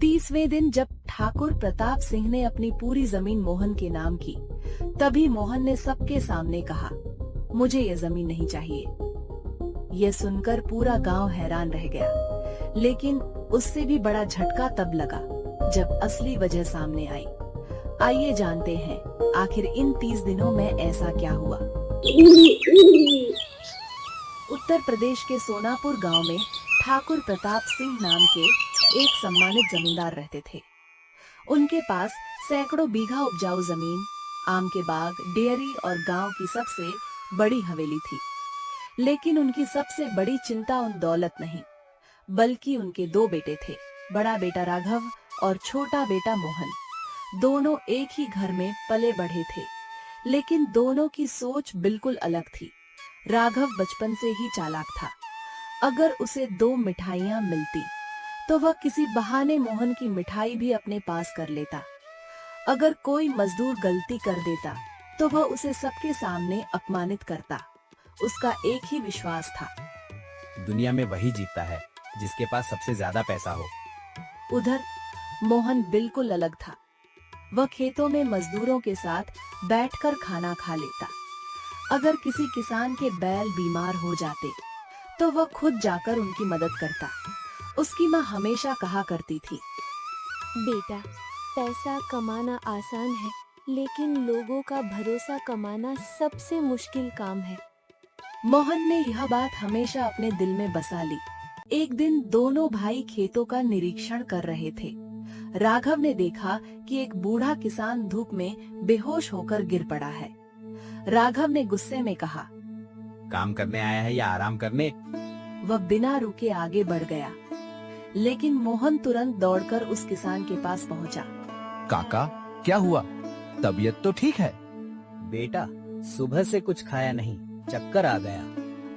30वें दिन जब ठाकुर प्रताप सिंह ने अपनी पूरी जमीन मोहन के नाम की, तभी मोहन ने सबके सामने कहा, मुझे ये जमीन नहीं चाहिए। यह सुनकर पूरा गांव हैरान रह गया, लेकिन उससे भी बड़ा झटका तब लगा जब असली वजह सामने आई। आइए जानते हैं आखिर इन 30 दिनों में ऐसा क्या हुआ। उत्तर प्रदेश के सोनापुर गांव में ठाकुर प्रताप सिंह नाम के एक सम्मानित जमींदार रहते थे। उनके पास सैकड़ों बीघा उपजाऊ जमीन, आम के बाग, डेयरी और गांव की सबसे बड़ी हवेली थी। लेकिन उनकी सबसे बड़ी चिंता उन दौलत नहीं, बल्कि उनके 2 बेटे थे, बड़ा बेटा राघव और छोटा बेटा मोहन। दोनों एक ही घर में पले बढ़े थे, लेकिन दोनों की सोच बिल्कुल अलग थी। राघव बचपन से ही चालाक था। अगर उसे 2 मिठाइयां मिलती तो वह किसी बहाने मोहन की मिठाई भी अपने पास कर लेता। अगर कोई मजदूर गलती कर देता तो वह उसे सबके सामने अपमानित करता। उसका एक ही विश्वास था, दुनिया में वही जीतता है जिसके पास सबसे ज्यादा पैसा हो। उधर मोहन बिल्कुल अलग था। वह खेतों में मजदूरों के साथ बैठकर खाना खा लेता। अगर किसी किसान के बैल बीमार हो जाते तो वह खुद जाकर उनकी मदद करता। उसकी माँ हमेशा कहा करती थी, बेटा, पैसा कमाना आसान है, लेकिन लोगों का भरोसा कमाना सबसे मुश्किल काम है। मोहन ने यह बात हमेशा अपने दिल में बसा ली। एक दिन दोनों भाई खेतों का निरीक्षण कर रहे थे। राघव ने देखा कि एक बूढ़ा किसान धूप में बेहोश होकर गिर पड़ा है। राघव ने गुस्से में कहा, काम करने आया है या आराम करने? वह बिना रुके आगे बढ़ गया, लेकिन मोहन तुरंत दौड़कर उस किसान के पास पहुंचा। काका, क्या हुआ? तबीयत तो ठीक है? बेटा, सुबह से कुछ खाया नहीं, चक्कर आ गया।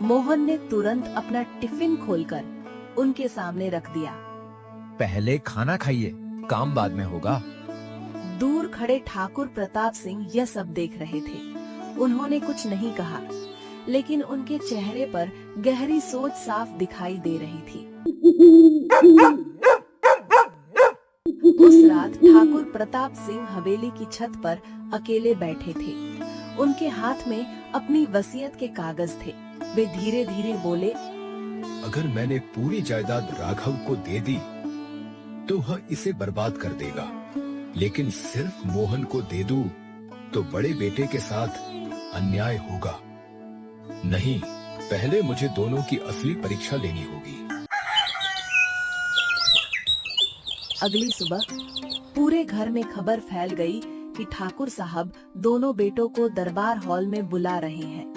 मोहन ने तुरंत अपना टिफिन खोलकर उनके सामने रख दिया। पहले खाना खाइए, काम बाद में होगा। दूर खड़े ठाकुर प्रताप सिंह यह सब देख रहे थे। उन्होंने कुछ नहीं कहा, लेकिन उनके चेहरे पर गहरी सोच साफ दिखाई दे रही थी। उस रात ठाकुर प्रताप सिंह हवेली की छत पर अकेले बैठे थे। उनके हाथ में अपनी वसीयत के कागज थे। वे धीरे धीरे बोले, अगर मैंने पूरी जायदाद राघव को दे दी तो वह इसे बर्बाद कर देगा, लेकिन सिर्फ मोहन को दे दूं तो बड़े बेटे के साथ अन्याय होगा। नहीं, पहले मुझे दोनों की असली परीक्षा लेनी होगी। अगली सुबह पूरे घर में खबर फैल गई कि ठाकुर साहब दोनों बेटों को दरबार हॉल में बुला रहे हैं।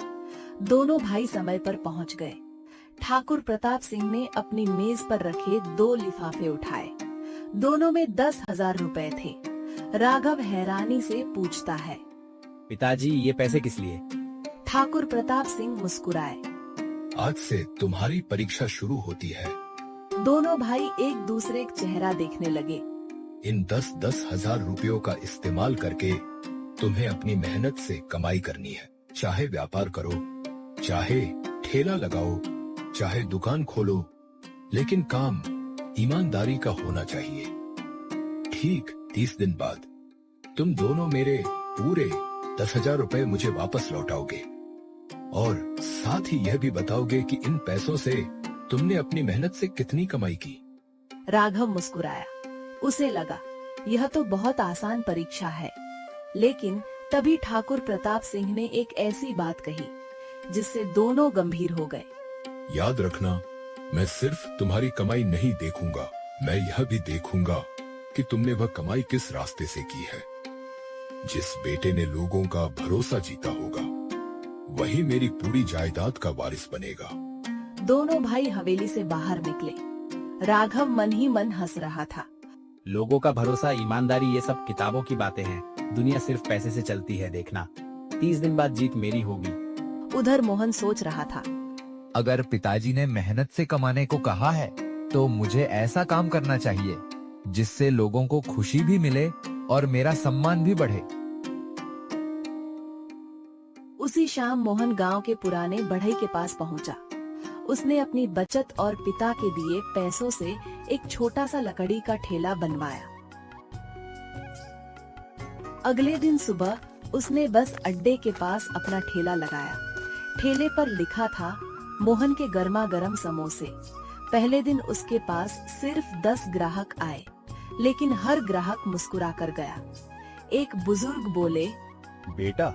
दोनों भाई समय पर पहुंच गए। ठाकुर प्रताप सिंह ने अपनी मेज पर रखे 2 लिफाफे उठाए। दोनों में 10,000 रुपए थे। राघव हैरानी से पूछता है, पिताजी, ये पैसे किस लिए? ठाकुर प्रताप सिंह मुस्कुराए। आज से तुम्हारी परीक्षा शुरू होती है। दोनों भाई एक दूसरे का चेहरा देखने लगे। इन 10-10 हजार रुपयों का इस्तेमाल करके तुम्हें अपनी मेहनत से कमाई करनी है। चाहे व्यापार करो, चाहे ठेला लगाओ, चाहे दुकान खोलो, लेकिन काम ईमानदारी का होना चाहिए। ठीक 30 दिन बाद तुम दोनों मेरे पूरे 10,000 रुपए मुझे वापस लौटाओगे, और साथ ही यह भी बताओगे कि इन पैसों से तुमने अपनी मेहनत से कितनी कमाई की। राघव मुस्कुराया। उसे लगा यह तो बहुत आसान परीक्षा है, लेकिन तभी ठाकुर प्रताप सिंह ने एक ऐसी बात कही जिससे दोनों गंभीर हो गए। याद रखना, मैं सिर्फ तुम्हारी कमाई नहीं देखूंगा, मैं यह भी देखूंगा कि तुमने वह कमाई किस रास्ते से की है। जिस बेटे ने लोगों का भरोसा जीता होगा, वही मेरी पूरी जायदाद का वारिस बनेगा। दोनों भाई हवेली से बाहर निकले। राघव मन ही मन हंस रहा था। लोगों का भरोसा, ईमानदारी, ये सब किताबों की बातें हैं। दुनिया सिर्फ पैसे से चलती है, देखना 30 दिन बाद जीत मेरी होगी। उधर मोहन सोच रहा था, अगर पिताजी ने मेहनत से कमाने को कहा है तो मुझे ऐसा काम करना चाहिए जिससे लोगों को खुशी भी मिले और मेरा सम्मान भी बढ़े। उसी शाम मोहन गांव के पुराने बढ़ई के पास पहुंचा। उसने अपनी बचत और पिता के दिए पैसों से एक छोटा सा लकड़ी का ठेला बनवाया। अगले दिन सुबह उसने बस अड्डे के पास अपना ठेला लगाया। ठेले पर लिखा था मोहन के गर्मा गर्म समोसे। पहले दिन उसके पास सिर्फ 10 ग्राहक आए, लेकिन हर ग्राहक मुस्कुरा कर गया। एक बुजुर्ग बोले, बेटा,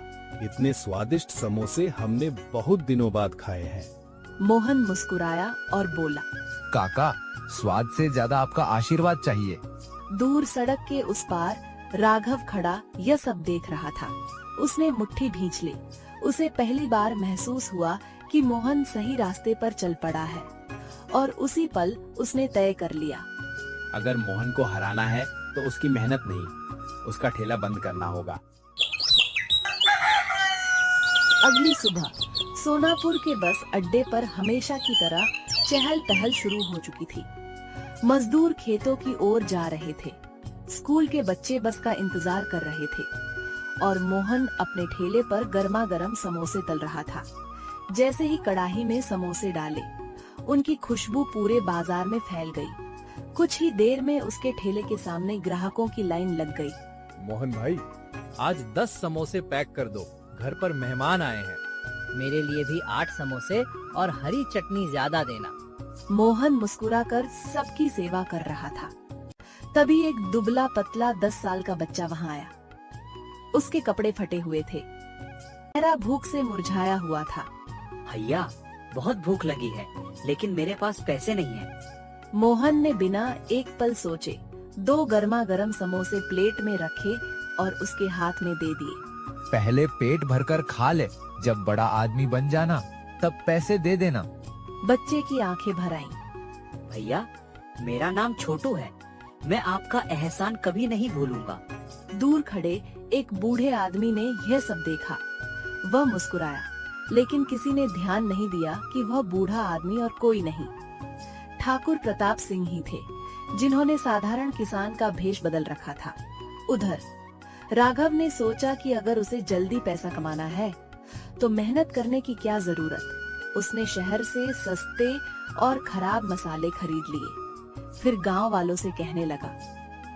इतने स्वादिष्ट समोसे हमने बहुत दिनों बाद खाए हैं। मोहन मुस्कुराया और बोला। काका, स्वाद से ज्यादा आपका आशीर्वाद चाहिए। दूर सड़क के उस पार राघव खड़ा यह सब देख रहा था। उसने मुट्ठी भींच ली। उसे पहली बार महसूस हुआ कि मोहन सही रास्ते पर चल पड़ा है, और उसी पल उसने तय कर लिया। अगर मोहन को हराना है तो उसकी मेहनत नहीं, उसका ठेला बंद करना होगा। अगली सुबह सोनापुर के बस अड्डे पर हमेशा की तरह चहल पहल शुरू हो चुकी थी। मजदूर खेतों की ओर जा रहे थे, स्कूल के बच्चे बस का इंतजार कर रहे थे, और मोहन अपने ठेले पर गर्मा गर्म समोसे तल रहा था। जैसे ही कड़ाही में समोसे डाले, उनकी खुशबू पूरे बाजार में फैल गई। कुछ ही देर में उसके ठेले के सामने ग्राहकों की लाइन लग गई। मोहन भाई, आज 10 समोसे पैक कर दो, घर पर मेहमान आए हैं। मेरे लिए भी 8 समोसे और हरी चटनी ज्यादा देना। मोहन मुस्कुराकर सबकी सेवा कर रहा था। तभी एक दुबला पतला 10 साल का बच्चा वहां आया। उसके कपड़े फटे हुए थे, चेहरा भूख से मुरझाया हुआ था। भैया, बहुत भूख लगी है, लेकिन मेरे पास पैसे नहीं है। मोहन ने बिना एक पल सोचे 2 गर्मा गर्म समोसे प्लेट में रखे और उसके हाथ में दे दिए। पहले पेट भरकर खा ले, जब बड़ा आदमी बन जाना तब पैसे दे देना। बच्चे की आंखें भर आईं। भैया, मेरा नाम छोटू है, मैं आपका एहसान कभी नहीं भूलूंगा। दूर खड़े एक बूढ़े आदमी ने यह सब देखा। वह मुस्कुराया, लेकिन किसी ने ध्यान नहीं दिया कि वह बूढ़ा आदमी और कोई नहीं, ठाकुर प्रताप सिंह ही थे, जिन्होंने साधारण किसान का भेष बदल रखा था। उधर राघव ने सोचा कि अगर उसे जल्दी पैसा कमाना है तो मेहनत करने की क्या जरूरत। उसने शहर से सस्ते और खराब मसाले खरीद लिए। फिर गांव वालों से कहने लगा,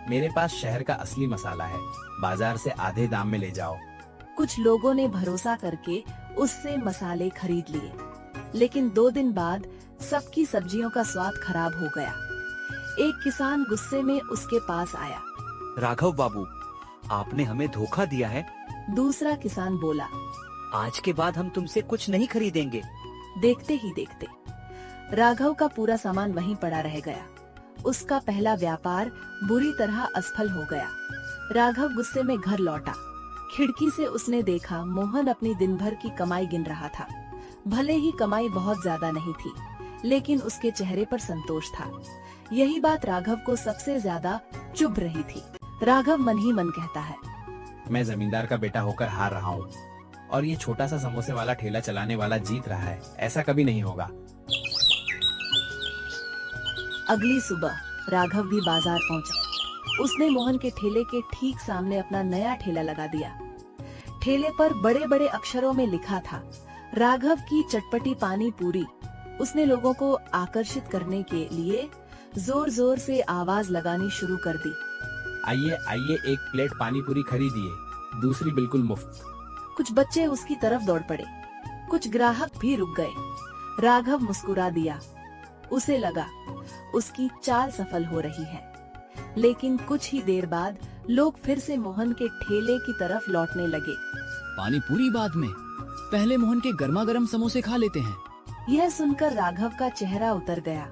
मेरे पास शहर का असली मसाला है, बाजार से आधे दाम में ले जाओ। कुछ लोगों ने भरोसा करके उससे मसाले खरीद लिए, लेकिन 2 दिन बाद सबकी सब्जियों का स्वाद खराब हो गया। एक किसान गुस्से में उसके पास आया। राघव बाबू, आपने हमें धोखा दिया है। दूसरा किसान बोला। आज के बाद हम तुमसे कुछ नहीं खरीदेंगे। देखते ही देखते राघव का पूरा सामान वहीं पड़ा रह गया। उसका पहला व्यापार बुरी तरह असफल हो गया। राघव गुस्से में घर लौटा। खिड़की से उसने देखा मोहन अपनी दिन भर की कमाई गिन रहा था। भले ही कमाई बहुत ज्यादा नहीं थी, लेकिन उसके चेहरे पर संतोष था। यही बात राघव को सबसे ज्यादा चुभ रही थी। राघव मन ही मन कहता है, मैं जमींदार का बेटा होकर हार रहा हूँ, और ये छोटा सा समोसे वाला ठेला चलाने वाला जीत रहा है। ऐसा कभी नहीं होगा। अगली सुबह राघव भी बाजार पहुंचा। उसने मोहन के ठेले के ठीक सामने अपना नया ठेला लगा दिया। ठेले पर बड़े बड़े अक्षरों में लिखा था, राघव की चटपटी पानी पूरी। उसने लोगों को आकर्षित करने के लिए जोर जोर से आवाज लगानी शुरू कर दी। आइए आइए, एक प्लेट पानी पूरी खरीदिए, दूसरी बिल्कुल मुफ्त। कुछ बच्चे उसकी तरफ दौड़ पड़े, कुछ ग्राहक भी रुक गए। राघव मुस्कुरा दिया। उसे लगा उसकी चाल सफल हो रही है। लेकिन कुछ ही देर बाद लोग फिर से मोहन के ठेले की तरफ लौटने लगे। पानी पूरी बाद में, पहले मोहन के गर्मा गर्म समोसे खा लेते हैं। यह सुनकर राघव का चेहरा उतर गया।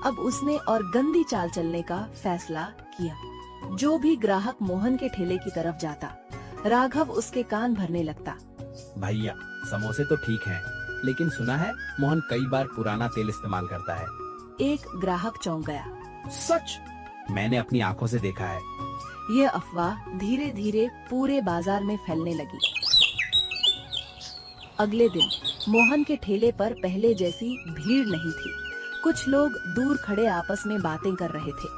अब उसने और गंदी चाल चलने का फैसला किया। जो भी ग्राहक मोहन के ठेले की तरफ जाता, राघव उसके कान भरने लगता। भैया, समोसे तो ठीक हैं, लेकिन सुना है मोहन कई बार पुराना तेल इस्तेमाल करता है। एक ग्राहक चौंक गया। सच? मैंने अपनी आंखों से देखा है। यह अफवाह धीरे धीरे पूरे बाजार में फैलने लगी। अगले दिन मोहन के ठेले पर पहले जैसी भीड़ नहीं थी। कुछ लोग दूर खड़े आपस में बातें कर रहे थे।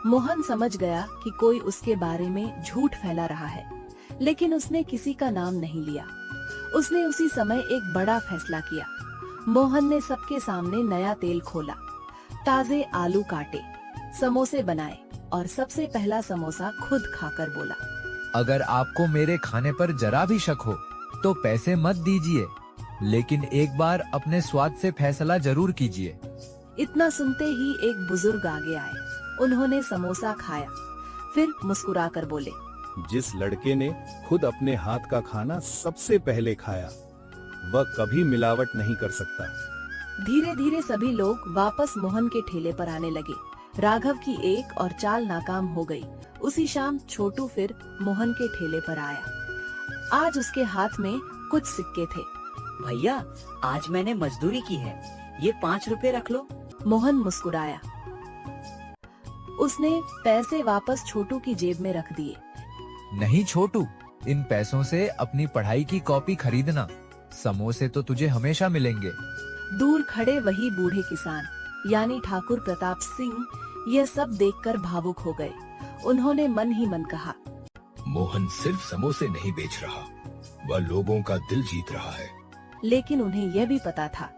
मोहन समझ गया कि कोई उसके बारे में झूठ फैला रहा है, लेकिन उसने किसी का नाम नहीं लिया। उसने उसी समय एक बड़ा फैसला किया। मोहन ने सबके सामने नया तेल खोला, ताजे आलू काटे, समोसे बनाए और सबसे पहला समोसा खुद खाकर बोला, अगर आपको मेरे खाने पर जरा भी शक हो तो पैसे मत दीजिए, लेकिन एक बार अपने स्वाद से फैसला जरूर कीजिए। इतना सुनते ही एक बुजुर्ग आगे आए। उन्होंने समोसा खाया, फिर मुस्कुराकर बोले, जिस लड़के ने खुद अपने हाथ का खाना सबसे पहले खाया, वह कभी मिलावट नहीं कर सकता। धीरे धीरे सभी लोग वापस मोहन के ठेले पर आने लगे। राघव की एक और चाल नाकाम हो गई। उसी शाम छोटू फिर मोहन के ठेले पर आया। आज उसके हाथ में कुछ सिक्के थे। भैया, आज मैंने मजदूरी की है, ये 5 रुपए रख लो। मोहन मुस्कुराया। उसने पैसे वापस छोटू की जेब में रख दिए। नहीं छोटू, इन पैसों से अपनी पढ़ाई की कॉपी खरीदना, समोसे तो तुझे हमेशा मिलेंगे। दूर खड़े वही बूढ़े किसान यानी ठाकुर प्रताप सिंह यह सब देखकर भावुक हो गए। उन्होंने मन ही मन कहा, मोहन सिर्फ समोसे नहीं बेच रहा, वह लोगों का दिल जीत रहा है। लेकिन उन्हें यह भी पता था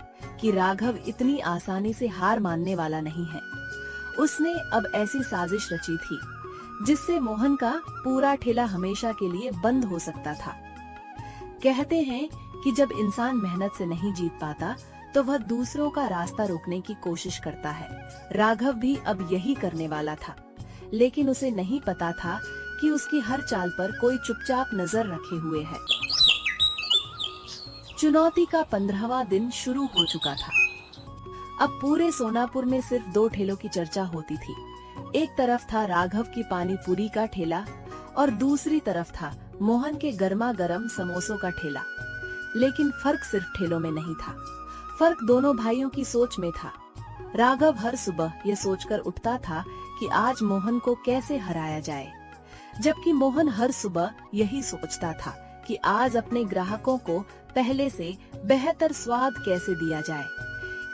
कि राघव इतनी आसानी से हार मानने वाला नहीं है। उसने अब ऐसी साजिश रची थी जिससे मोहन का पूरा ठेला हमेशा के लिए बंद हो सकता था। कहते हैं कि जब इंसान मेहनत से नहीं जीत पाता तो वह दूसरों का रास्ता रोकने की कोशिश करता है। राघव भी अब यही करने वाला था, लेकिन उसे नहीं पता था कि उसकी हर चाल पर कोई चुपचाप नजर रखे हुए है। चुनौती का 15वां दिन शुरू हो चुका था। अब पूरे सोनापुर में सिर्फ 2 ठेलों की चर्चा होती थी। एक तरफ था राघव की पानी पूरी का ठेला और दूसरी तरफ था मोहन के गर्मा गर्म समोसों का ठेला। लेकिन फर्क सिर्फ ठेलों में नहीं था, फर्क दोनों भाइयों की सोच में था। राघव हर सुबह ये सोचकर उठता था कि आज मोहन को कैसे हराया जाए, जबकि मोहन हर सुबह यही सोचता था कि आज अपने ग्राहकों को पहले से बेहतर स्वाद कैसे दिया जाए।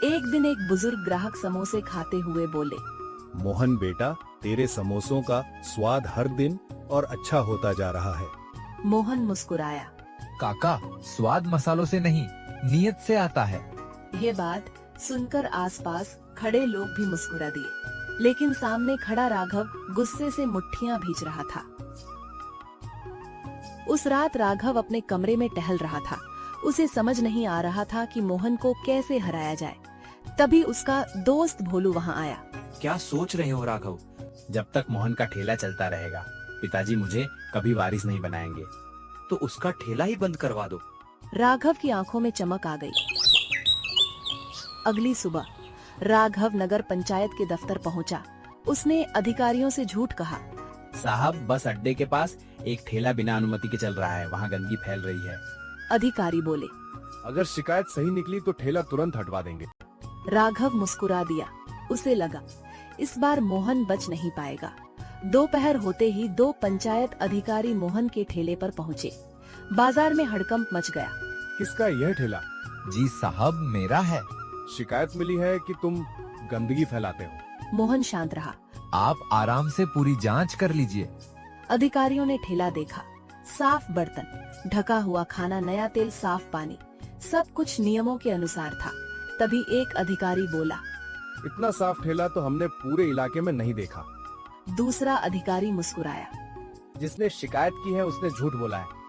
एक दिन एक बुजुर्ग ग्राहक समोसे खाते हुए बोले, मोहन बेटा, तेरे समोसों का स्वाद हर दिन और अच्छा होता जा रहा है। मोहन मुस्कुराया। काका, स्वाद मसालों से नहीं, नीयत से आता है। ये बात सुनकर आसपास खड़े लोग भी मुस्कुरा दिए, लेकिन सामने खड़ा राघव गुस्से से मुट्ठियां भींच रहा था। उस रात राघव अपने कमरे में टहल रहा था। उसे समझ नहीं आ रहा था कि मोहन को कैसे हराया जाए। तभी उसका दोस्त भोलू वहां आया। क्या सोच रहे हो राघव? जब तक मोहन का ठेला चलता रहेगा, पिताजी मुझे कभी वारिस नहीं बनाएंगे। तो उसका ठेला ही बंद करवा दो। राघव की आंखों में चमक आ गई। अगली सुबह राघव नगर पंचायत के दफ्तर पहुंचा। उसने अधिकारियों से झूठ कहा, साहब, बस अड्डे के पास एक ठेला बिना अनुमति के चल रहा है, वहाँ गंदगी फैल रही है। अधिकारी बोले। अगर शिकायत सही निकली तो ठेला तुरंत हटवा देंगे। राघव मुस्कुरा दिया। उसे लगा इस बार मोहन बच नहीं पाएगा। दोपहर होते ही 2 पंचायत अधिकारी मोहन के ठेले पर पहुँचे। बाजार में हड़कंप मच गया। किसका यह ठेला? जी साहब, मेरा है। शिकायत मिली है कि तुम गंदगी फैलाते हो। मोहन शांत रहा। आप आराम से पूरी जांच कर लीजिए। अधिकारियों ने ठेला देखा। साफ बर्तन, ढका हुआ खाना, नया तेल, साफ पानी, सब कुछ नियमों के अनुसार था। तभी एक अधिकारी बोला, इतना साफ ठेला तो हमने पूरे इलाके में नहीं देखा। दूसरा अधिकारी मुस्कुराया। जिसने शिकायत की है उसने झूठ बोला है।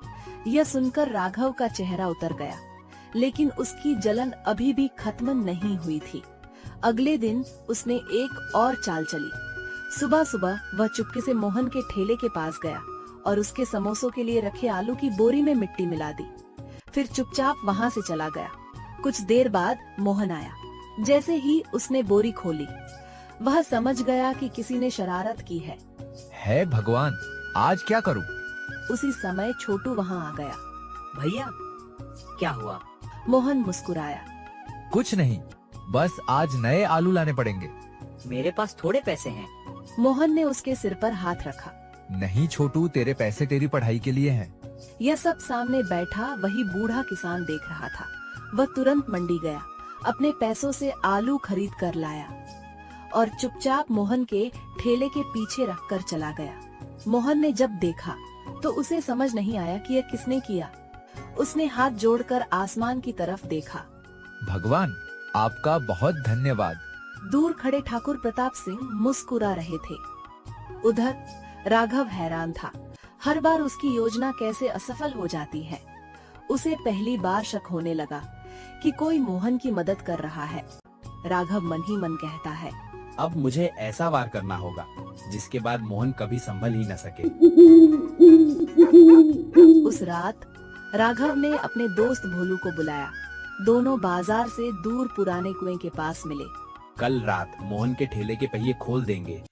यह सुनकर राघव का चेहरा उतर गया, लेकिन उसकी जलन अभी भी खत्म नहीं हुई थी। अगले दिन उसने एक और चाल चली। सुबह सुबह वह चुपके से मोहन के ठेले के पास गया और उसके समोसों के लिए रखे आलू की बोरी में मिट्टी मिला दी। फिर चुपचाप वहाँ से चला गया। कुछ देर बाद मोहन आया। जैसे ही उसने बोरी खोली, वह समझ गया कि किसी ने शरारत की है। भगवान, आज क्या करूं? उसी समय छोटू वहाँ आ गया। भैया, क्या हुआ? मोहन मुस्कुराया। कुछ नहीं, बस आज नए आलू लाने पड़ेंगे। मेरे पास थोड़े पैसे हैं। मोहन ने उसके सिर पर हाथ रखा। नहीं छोटू, तेरे पैसे तेरी पढ़ाई के लिए हैं। यह सब सामने बैठा वही बूढ़ा किसान देख रहा था। वह तुरंत मंडी गया, अपने पैसों से आलू खरीद कर लाया और चुपचाप मोहन के ठेले के पीछे रखकर चला गया। मोहन ने जब देखा तो उसे समझ नहीं आया कि यह किसने किया। उसने हाथ जोड़कर आसमान की तरफ देखा। भगवान आपका बहुत धन्यवाद। दूर खड़े ठाकुर प्रताप सिंह मुस्कुरा रहे थे। उधर राघव हैरान था। हर बार उसकी योजना कैसे असफल हो जाती है। उसे पहली बार शक होने लगा कि कोई मोहन की मदद कर रहा है। राघव मन ही मन कहता है, अब मुझे ऐसा वार करना होगा जिसके बाद मोहन कभी संभल ही न सके। उस रात राघव ने अपने दोस्त भोलू को बुलाया। दोनों बाजार से दूर पुराने कुएं के पास मिले। कल रात मोहन के ठेले के पहिए खोल देंगे।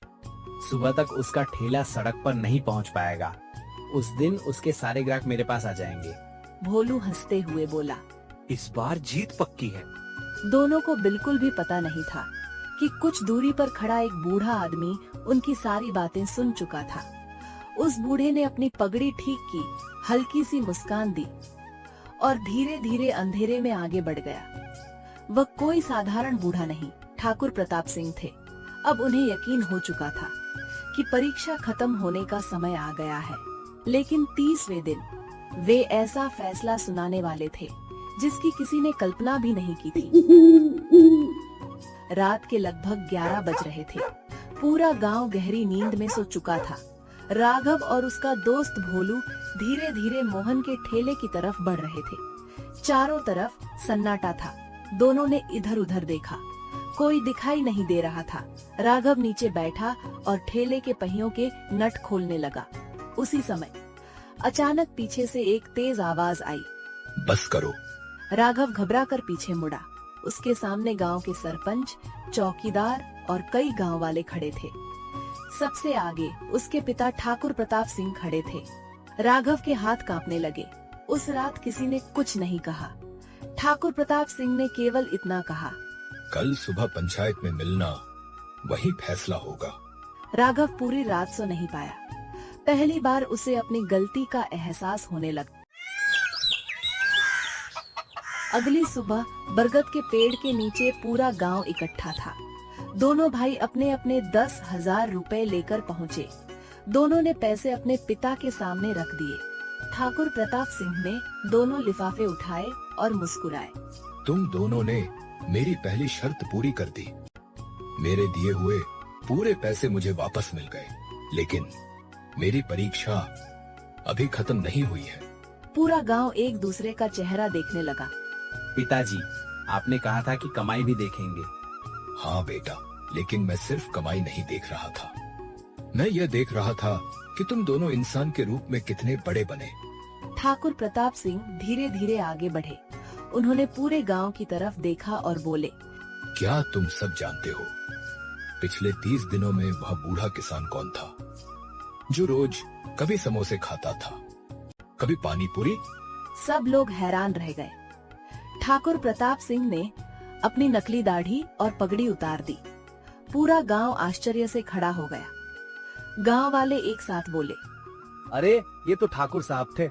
सुबह तक उसका ठेला सड़क पर नहीं पहुंच पाएगा। उस दिन उसके सारे ग्राहक मेरे पास आ जाएंगे। भोलू हंसते हुए बोला। इस बार जीत पक्की है। दोनों को बिल्कुल भी पता नहीं था कि कुछ दूरी पर खड़ा एक बूढ़ा आदमी उनकी सारी बातें सुन चुका था। उस बूढ़े ने अपनी पगड़ी ठीक की, हल्की सी मुस्कान दी और धीरे धीरे अंधेरे में आगे बढ़ गया। वह कोई साधारण बूढ़ा नहीं, ठाकुर प्रताप सिंह थे। अब उन्हें यकीन हो चुका था कि परीक्षा खत्म होने का समय आ गया है। लेकिन 30वें दिन वे ऐसा फैसला सुनाने वाले थे जिसकी किसी ने कल्पना भी नहीं की थी। रात के लगभग 11 बज रहे थे। पूरा गांव गहरी नींद में सो चुका था। राघव और उसका दोस्त भोलू धीरे धीरे मोहन के ठेले की तरफ बढ़ रहे थे। चारों तरफ सन्नाटा था। दोनों ने इधर उधर देखा, कोई दिखाई नहीं दे रहा था। राघव नीचे बैठा और ठेले के पहियों के नट खोलने लगा। उसी समय अचानक पीछे से एक तेज आवाज आई। बस करो। राघव घबराकर पीछे मुड़ा। उसके सामने गांव के सरपंच, चौकीदार और कई गांव वाले खड़े थे। सबसे आगे उसके पिता ठाकुर प्रताप सिंह खड़े थे। राघव के हाथ कांपने लगे। उस रात किसी ने कुछ नहीं कहा। ठाकुर प्रताप सिंह ने केवल इतना कहा, कल सुबह पंचायत में मिलना, वही फैसला होगा। राघव पूरी रात सो नहीं पाया। पहली बार उसे अपनी गलती का एहसास होने लगा। अगली सुबह बरगद के पेड़ के नीचे पूरा गांव इकट्ठा था। दोनों भाई अपने अपने 10,000 रुपए लेकर पहुँचे। दोनों ने पैसे अपने पिता के सामने रख दिए। ठाकुर प्रताप सिंह ने दोनों लिफाफे उठाए और मुस्कुराए। तुम दोनों ने मेरी पहली शर्त पूरी कर दी। मेरे दिए हुए पूरे पैसे मुझे वापस मिल गए, लेकिन मेरी परीक्षा अभी खत्म नहीं हुई है। पूरा गांव एक दूसरे का चेहरा देखने लगा। पिताजी, आपने कहा था कि कमाई भी देखेंगे। हाँ बेटा, लेकिन मैं सिर्फ कमाई नहीं देख रहा था। मैं यह देख रहा था कि तुम दोनों इंसान के रूप में कितने बड़े बने। ठाकुर प्रताप सिंह धीरे धीरे आगे बढ़े। उन्होंने पूरे गांव की तरफ देखा और बोले, क्या तुम सब जानते हो, पिछले 30 दिनों में वह बूढ़ा किसान कौन था जो रोज कभी समोसे खाता था, कभी पानी पूरी? सब लोग हैरान रह गए। ठाकुर प्रताप सिंह ने अपनी नकली दाढ़ी और पगड़ी उतार दी। पूरा गांव आश्चर्य से खड़ा हो गया। गांव वाले एक साथ बोले, अरे ये तो ठाकुर साहब थे।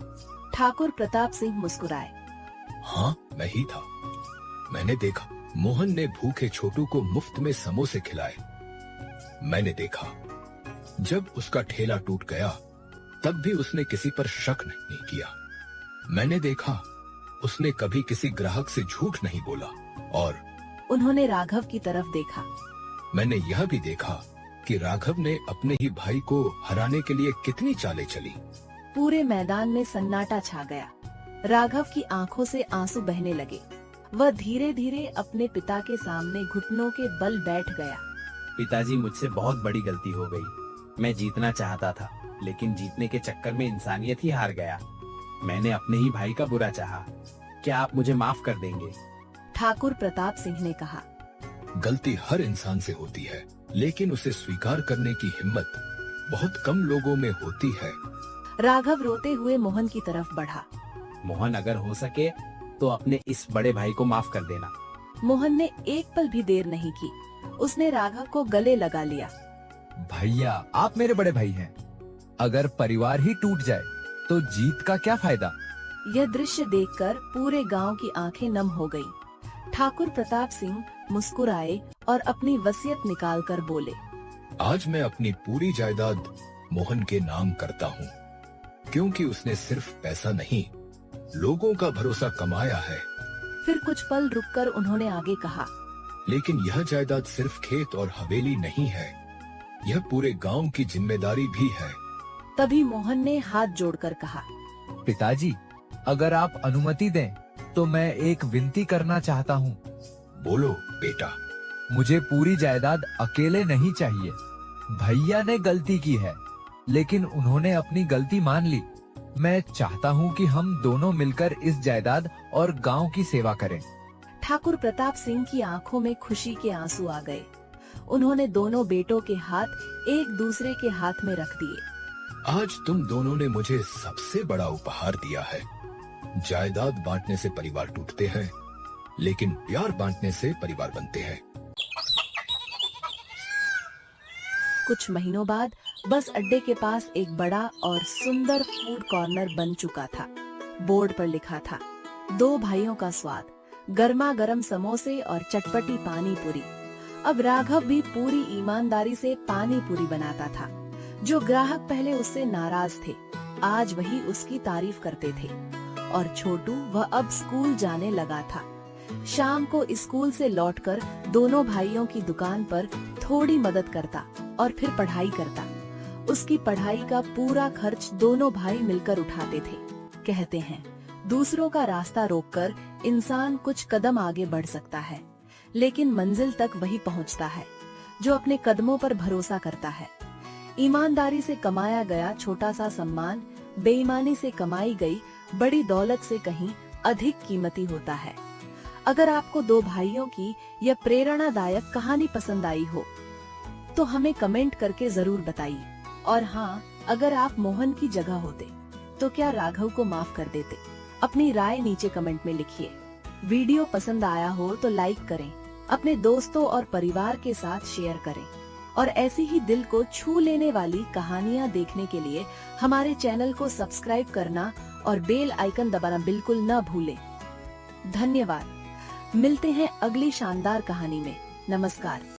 ठाकुर प्रताप सिंह मुस्कुराए। हाँ, मैं ही था। मैंने देखा मोहन ने भूखे छोटू को मुफ्त में समोसे खिलाए। मैंने देखा जब उसका ठेला टूट गया तब भी उसने किसी पर शक नहीं किया। मैंने देखा उसने कभी किसी ग्राहक से झूठ नहीं बोला। और उन्होंने राघव की तरफ देखा। मैंने यह भी देखा कि राघव ने अपने ही भाई को हराने के लिए कितनी चालें चली। पूरे मैदान में सन्नाटा छा गया। राघव की आंखों से आंसू बहने लगे। वह धीरे धीरे अपने पिता के सामने घुटनों के बल बैठ गया। पिताजी, मुझसे बहुत बड़ी गलती हो गई। मैं जीतना चाहता था, लेकिन जीतने के चक्कर में इंसानियत ही हार गया। मैंने अपने ही भाई का बुरा चाहा। क्या आप मुझे माफ कर देंगे? ठाकुर प्रताप सिंह ने कहा। गलती हर इंसान से होती है, लेकिन उसे स्वीकार करने की हिम्मत बहुत कम लोगों में होती है। राघव रोते हुए मोहन की तरफ बढ़ा। मोहन, अगर हो सके तो अपने इस बड़े भाई को माफ कर देना। मोहन ने एक पल भी देर नहीं की। उसने राघव को गले लगा लिया। भैया, आप मेरे बड़े भाई हैं। अगर परिवार ही टूट जाए तो जीत का क्या फायदा? यह दृश्य देखकर पूरे गांव की आंखें नम हो गईं। ठाकुर प्रताप सिंह मुस्कुराए और अपनी वसीयत निकालकर बोले, आज मैं अपनी पूरी जायदाद मोहन के नाम करता हूँ, क्योंकि उसने सिर्फ पैसा नहीं, लोगों का भरोसा कमाया है। फिर कुछ पल रुककर उन्होंने आगे कहा, लेकिन यह जायदाद सिर्फ खेत और हवेली नहीं है, यह पूरे गांव की जिम्मेदारी भी है। तभी मोहन ने हाथ जोड़कर कहा, पिताजी, अगर आप अनुमति दें तो मैं एक विनती करना चाहता हूँ। बोलो बेटा। मुझे पूरी जायदाद अकेले नहीं चाहिए। भैया ने गलती की है, लेकिन उन्होंने अपनी गलती मान ली। मैं चाहता हूँ कि हम दोनों मिलकर इस जायदाद और गांव की सेवा करें। ठाकुर प्रताप सिंह की आंखों में खुशी के आंसू आ गए। उन्होंने दोनों बेटों के हाथ एक दूसरे के हाथ में रख दिए। आज तुम दोनों ने मुझे सबसे बड़ा उपहार दिया है। जायदाद बांटने से परिवार टूटते हैं, लेकिन प्यार बांटने से परिवार बनते हैं। कुछ महीनों बाद बस अड्डे के पास एक बड़ा और सुंदर फूड कॉर्नर बन चुका था। बोर्ड पर लिखा था, 2 भाइयों का स्वाद, गर्मा गर्म समोसे और चटपटी पानी पूरी। अब राघव भी पूरी ईमानदारी से पानी पूरी बनाता था। जो ग्राहक पहले उससे नाराज थे, आज वही उसकी तारीफ करते थे। और छोटू, वह अब स्कूल जाने लगा था। शाम को स्कूल से लौटकर दोनों भाइयों की दुकान पर थोड़ी मदद करता और फिर पढ़ाई करता। उसकी पढ़ाई का पूरा खर्च दोनों भाई मिलकर उठाते थे। कहते हैं, दूसरों का रास्ता रोककर इंसान कुछ कदम आगे बढ़ सकता है, लेकिन मंजिल तक वही पहुंचता है जो अपने कदमों पर भरोसा करता है। ईमानदारी से कमाया गया छोटा सा सम्मान बेईमानी से कमाई गई बड़ी दौलत से कहीं अधिक कीमती होता है। अगर आपको 2 भाइयों की यह प्रेरणादायक कहानी पसंद आई हो तो हमें कमेंट करके जरूर बताइए। और हाँ, अगर आप मोहन की जगह होते तो क्या राघव को माफ कर देते? अपनी राय नीचे कमेंट में लिखिए। वीडियो पसंद आया हो तो लाइक करें, अपने दोस्तों और परिवार के साथ शेयर करें और ऐसी ही दिल को छू लेने वाली कहानियाँ देखने के लिए हमारे चैनल को सब्सक्राइब करना और बेल आइकन दबाना बिल्कुल न भूलें। धन्यवाद। मिलते हैं अगली शानदार कहानी में। नमस्कार।